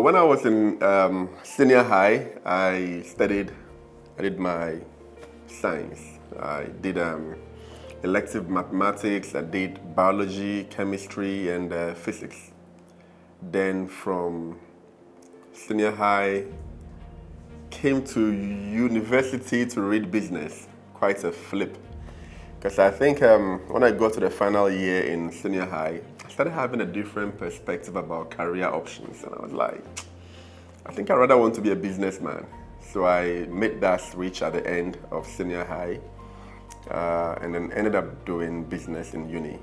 when I was in senior high, I did my science. I did elective mathematics, I did biology, chemistry, and physics. Then from senior high, came to university to read business. Quite a flip. Because I think when I got to the final year in senior high, I started having a different perspective about career options. And I was like, I think I rather want to be a businessman. So I made that switch at the end of senior high and then ended up doing business in uni.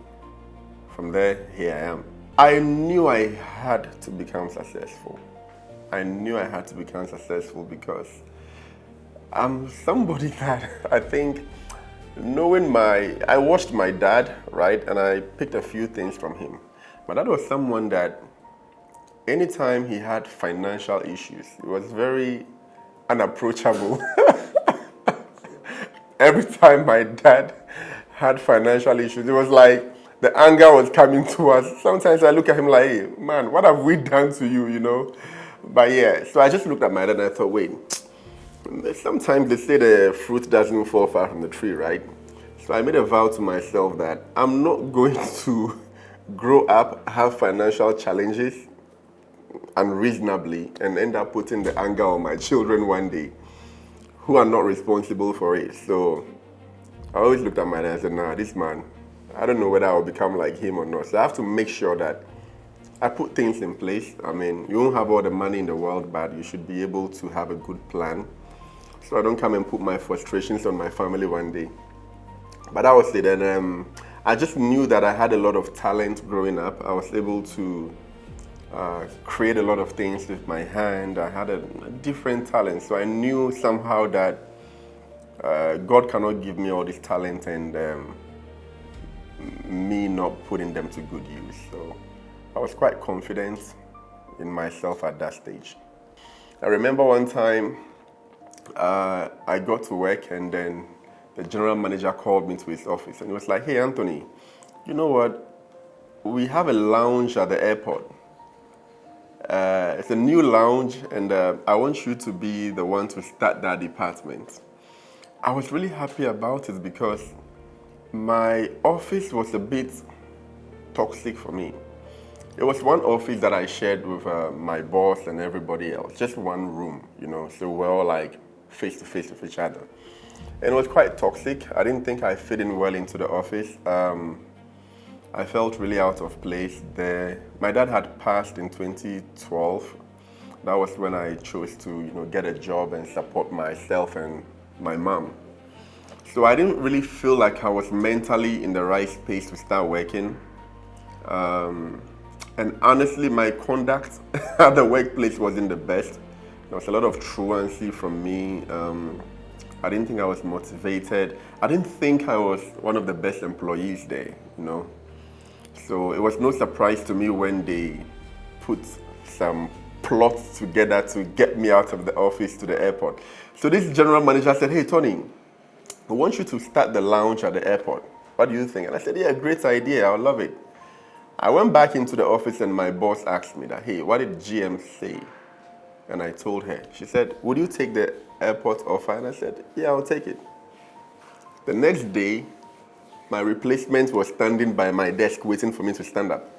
From there, here I am. I knew I had to become successful. I knew I had to become successful because I'm somebody that I think I watched my dad, right, and I picked a few things from him. My dad was someone that anytime he had financial issues, he was very unapproachable. Every time my dad had financial issues, it was like the anger was coming to us. Sometimes I look at him like, hey, man, what have we done to you, But yeah, so I just looked at my dad and I thought, wait, sometimes they say the fruit doesn't fall far from the tree, right? So I made a vow to myself that I'm not going to grow up, have financial challenges unreasonably, and end up putting the anger on my children one day who are not responsible for it. So I always looked at my dad and said, nah, this man, I don't know whether I'll become like him or not. So I have to make sure that I put things in place. I mean, you won't have all the money in the world, but you should be able to have a good plan. So I don't come and put my frustrations on my family one day. But that was it. And I just knew that I had a lot of talent growing up. I was able to create a lot of things with my hand. I had a different talent. So I knew somehow that God cannot give me all this talent and me not putting them to good use. So I was quite confident in myself at that stage. I remember one time I got to work and then the general manager called me to his office and he was like, hey, Anthony, you know what? We have a lounge at the airport. It's a new lounge and I want you to be the one to start that department. I was really happy about it because my office was a bit toxic for me. It was one office that I shared with my boss and everybody else, just one room, so we're all like face to face with each other. And it was quite toxic. I didn't think I fit in well into the office. I felt really out of place there. My dad had passed in 2012. That was when I chose to, get a job and support myself and my mom. So I didn't really feel like I was mentally in the right space to start working. And honestly, my conduct at the workplace wasn't the best. There was a lot of truancy from me. I didn't think I was motivated. I didn't think I was one of the best employees there, So it was no surprise to me when they put some plots together to get me out of the office to the airport. So this general manager said, hey, Tony, I want you to start the lounge at the airport. What do you think? And I said, yeah, great idea. I would love it. I went back into the office and my boss asked me that, hey, what did GM say? And I told her. She said, would you take the airport offer? And I said, yeah, I'll take it. The next day, my replacement was standing by my desk waiting for me to stand up.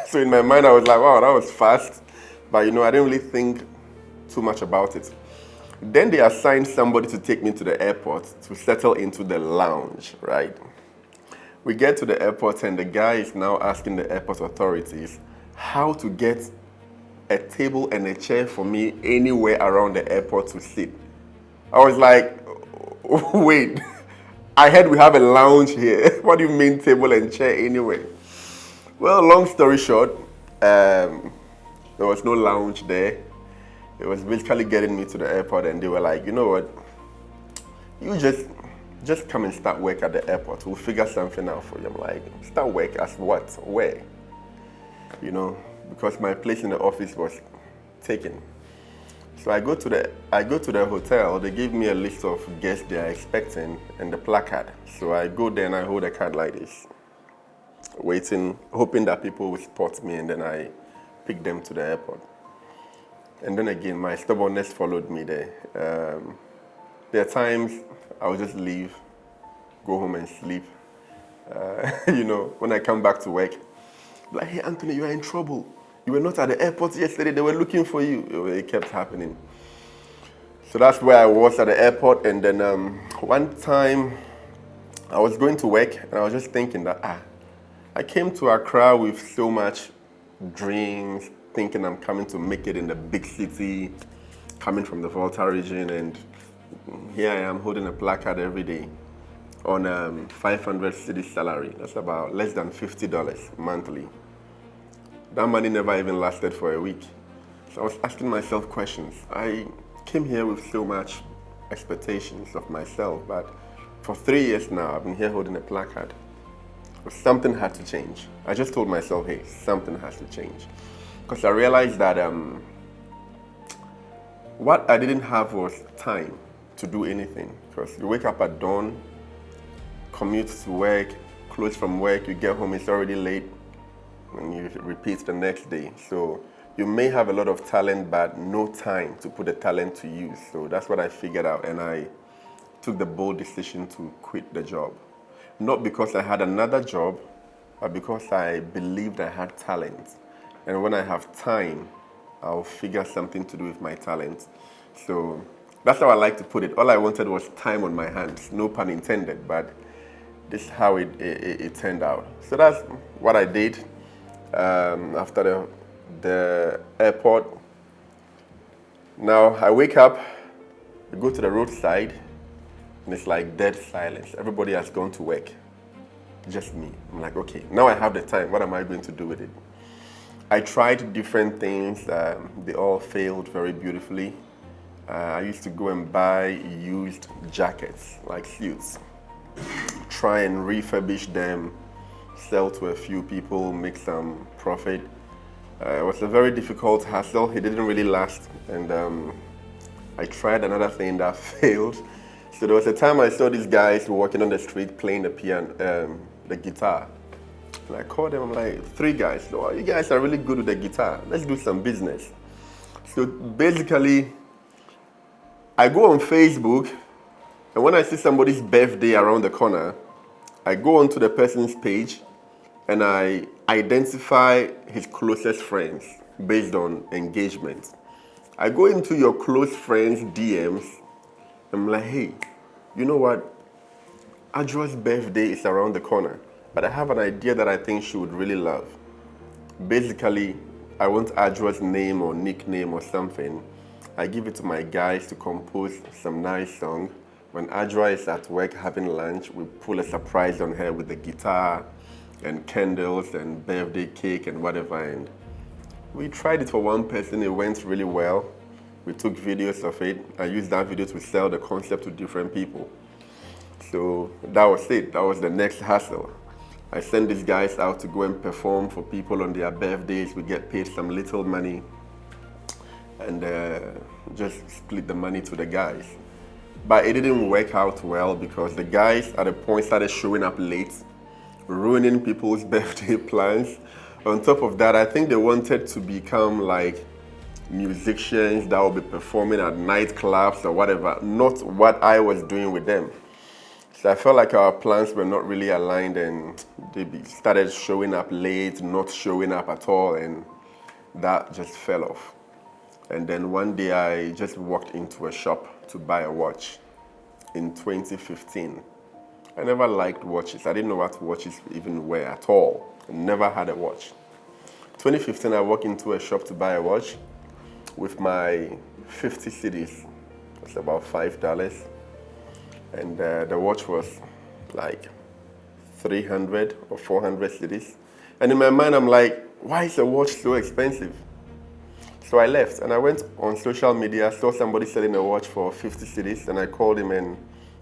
So in my mind, I was like, wow, that was fast. But I didn't really think too much about it. Then they assigned somebody to take me to the airport to settle into the lounge, right? We get to the airport and the guy is now asking the airport authorities how to get a table and a chair for me anywhere around the airport to sit. I was like, wait, I heard we have a lounge here. What do you mean table and chair anywhere? Well, long story short, there was no lounge there. It was basically getting me to the airport and they were like, you know what, you just come and start work at the airport. We'll figure something out for you. I'm like, start work as what? Where? Because my place in the office was taken. So I go to the hotel. They give me a list of guests they are expecting and the placard. So I go there and I hold a card like this, waiting, hoping that people will spot me, and then I pick them to the airport. And then again, my stubbornness followed me there. There are times I would just leave, go home and sleep. When I come back to work, like, hey, Anthony, you are in trouble. You were not at the airport yesterday. They were looking for you. It kept happening. So that's where I was at the airport. And then one time I was going to work and I was just thinking that, I came to Accra with so much dreams, thinking I'm coming to make it in the big city, coming from the Volta region, and here I am holding a placard every day on 500 cedi salary. That's about less than $50 monthly. That money never even lasted for a week. So I was asking myself questions. I came here with so much expectations of myself, but for 3 years now, I've been here holding a placard. Something had to change. I just told myself, hey, something has to change. Because I realized that what I didn't have was time to do anything. Because you wake up at dawn, commute to work, close from work, you get home, it's already late, and you repeat the next day. So you may have a lot of talent, but no time to put the talent to use. So that's what I figured out, and I took the bold decision to quit the job. Not because I had another job, but because I believed I had talent. And when I have time, I'll figure something to do with my talent. So that's how I like to put it. All I wanted was time on my hands, no pun intended, but this is how it turned out. So that's what I did after the airport. Now I wake up, I go to the roadside, and it's like dead silence. Everybody has gone to work, just me. I'm like, okay, now I have the time. What am I going to do with it? I tried different things. They all failed very beautifully. I used to go and buy used jackets, like suits, try and refurbish them, sell to a few people, make some profit. It was a very difficult hassle. It didn't really last, and I tried another thing that failed. So there was a time I saw these guys walking on the street playing the piano, the guitar. And I called them, I'm like, 3 guys, oh, you guys are really good with the guitar. Let's do some business. So basically, I go on Facebook, and when I see somebody's birthday around the corner, I go onto the person's page, and I identify his closest friends based on engagement. I go into your close friends' DMs, I'm like, hey, you know what? Adjo's birthday is around the corner, but I have an idea that I think she would really love. Basically, I want Adjo's name or nickname or something. I give it to my guys to compose some nice song. When Adjo is at work having lunch, we pull a surprise on her with the guitar and candles and birthday cake and whatever. And we tried it for one person, it went really well. We took videos of it. I used that video to sell the concept to different people. So that was it. That was the next hustle. I sent these guys out to go and perform for people on their birthdays. We get paid some little money and just split the money to the guys. But it didn't work out well because the guys at a point started showing up late, ruining people's birthday plans. On top of that, I think they wanted to become like musicians that will be performing at nightclubs or whatever, not what I was doing with them. So I felt like our plans were not really aligned, and they started showing up late, not showing up at all, and that just fell off. And then one day I just walked into a shop to buy a watch in 2015. I never liked watches. I didn't know what watches even were at all. I never had a watch. 2015, I walked into a shop to buy a watch with my 50 cedis. That's about $5. And the watch was like 300 or 400 cedis. And in my mind, I'm like, why is a watch so expensive? So I left and I went on social media, saw somebody selling a watch for 50 cedis, and I called him and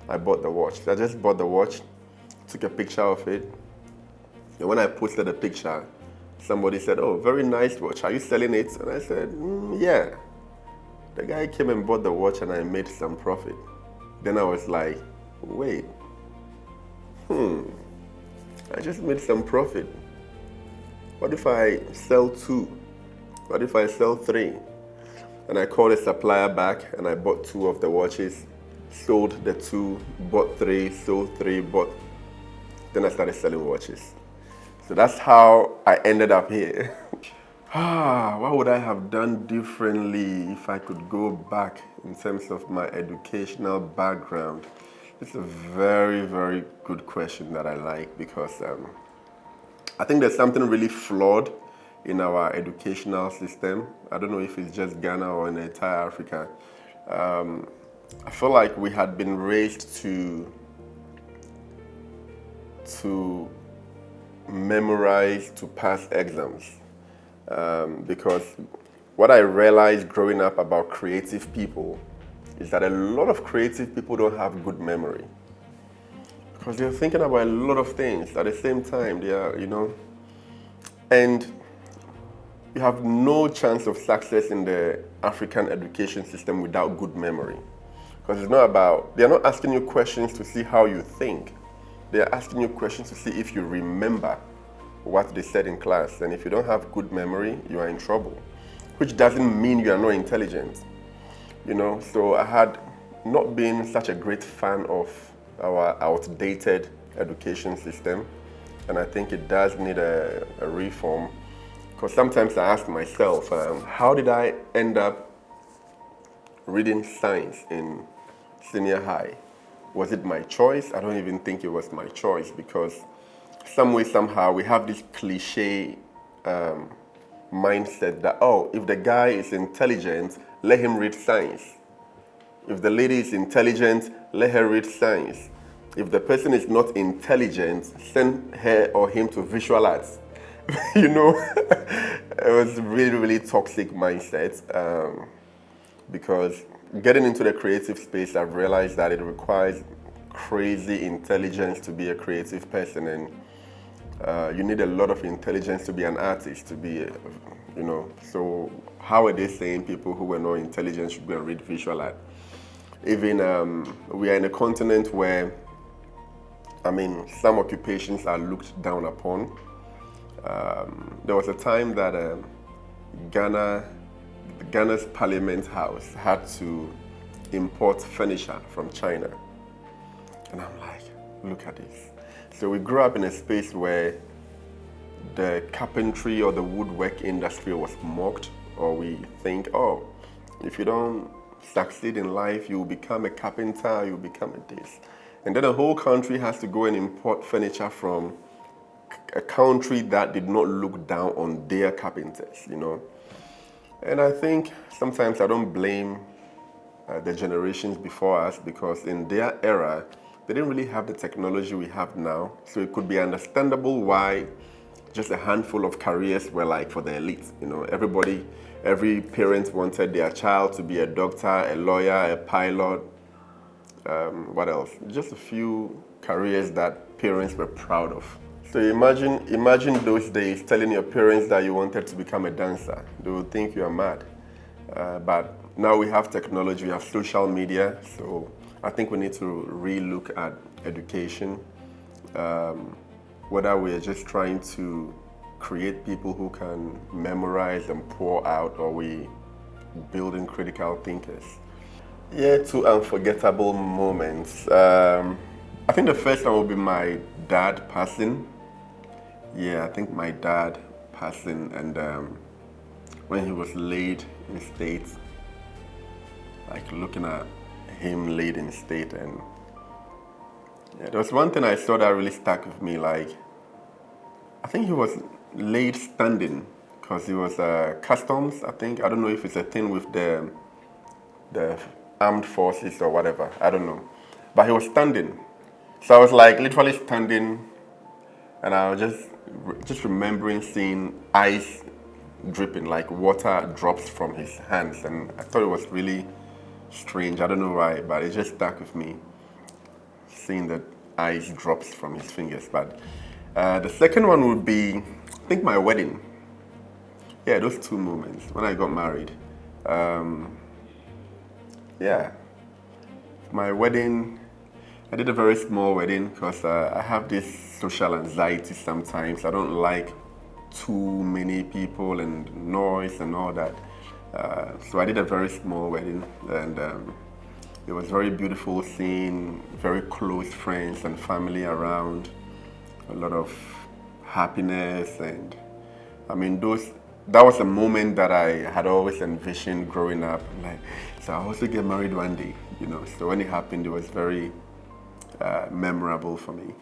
I bought the watch. So I just bought the watch, took a picture of it. And when I posted the picture, somebody said, oh, very nice watch. Are you selling it? And I said, yeah. The guy came and bought the watch and I made some profit. Then I was like, wait, I just made some profit. What if I sell 2? What if I sell 3? And I called a supplier back and I bought 2 of the watches, sold the 2, bought 3, sold 3, bought. Then I started selling watches. So that's how I ended up here. What would I have done differently if I could go back in terms of my educational background? It's a very, very good question that I like because I think there's something really flawed in our educational system. I don't know if it's just Ghana or in entire Africa. I feel like we had been raised to memorize, to pass exams. Because what I realized growing up about creative people is that a lot of creative people don't have good memory. Because they're thinking about a lot of things at the same time. They are, and you have no chance of success in the African education system without good memory. Because it's not about, they're not asking you questions to see how you think. They're asking you questions to see if you remember what they said in class. And if you don't have good memory, you are in trouble. Which doesn't mean you are not intelligent. So I had not been such a great fan of our outdated education system. And I think it does need a reform. Because sometimes I ask myself, how did I end up reading science in senior high? Was it my choice? I don't even think it was my choice because some way, somehow, we have this cliche mindset that, if the guy is intelligent, let him read science. If the lady is intelligent, let her read science. If the person is not intelligent, send her or him to visual arts. It was really, really toxic mindset because getting into the creative space, I've realized that it requires crazy intelligence to be a creative person, and you need a lot of intelligence to be an artist, to be, So how are they saying people who were not intelligent should go and read visual art? Even we are in a continent where, some occupations are looked down upon. There was a time that Ghana's Parliament House had to import furniture from China. And I'm like, look at this. So we grew up in a space where the carpentry or the woodwork industry was mocked, or we think, if you don't succeed in life, you'll become a carpenter, you'll become a this. And then the whole country has to go and import furniture from a country that did not look down on their carpenters, And I think sometimes I don't blame the generations before us because in their era, they didn't really have the technology we have now. So it could be understandable why just a handful of careers were like for the elite. Every parent wanted their child to be a doctor, a lawyer, a pilot. What else? Just a few careers that parents were proud of. So imagine those days telling your parents that you wanted to become a dancer. They would think you are mad. But now we have technology, we have social media, so I think we need to re-look at education, whether we're just trying to create people who can memorize and pour out, or we building critical thinkers. Yeah, 2 unforgettable moments. I think the first one will be my dad passing. Yeah, I think my dad passing, and when he was laid in state, like looking at him laid in state, and there was one thing I saw that really stuck with me. Like, I think he was laid standing because he was customs. I don't know if it's a thing with the armed forces or whatever. I don't know, but he was standing. So I was like literally standing, and I was just remembering seeing ice dripping, like water drops from his hands, and I thought it was really strange. I don't know why, but it just stuck with me, seeing that ice drops from his fingers. But the second one would be, I think, my wedding. Yeah, those 2 moments when I got married. My wedding, I did a very small wedding because I have this social anxiety sometimes. I don't like too many people and noise and all that. So I did a very small wedding, and it was very beautiful seeing very close friends and family around, a lot of happiness, and I mean, that was a moment that I had always envisioned growing up. Like, so I'll also get married one day, you know. So when it happened, it was very memorable for me.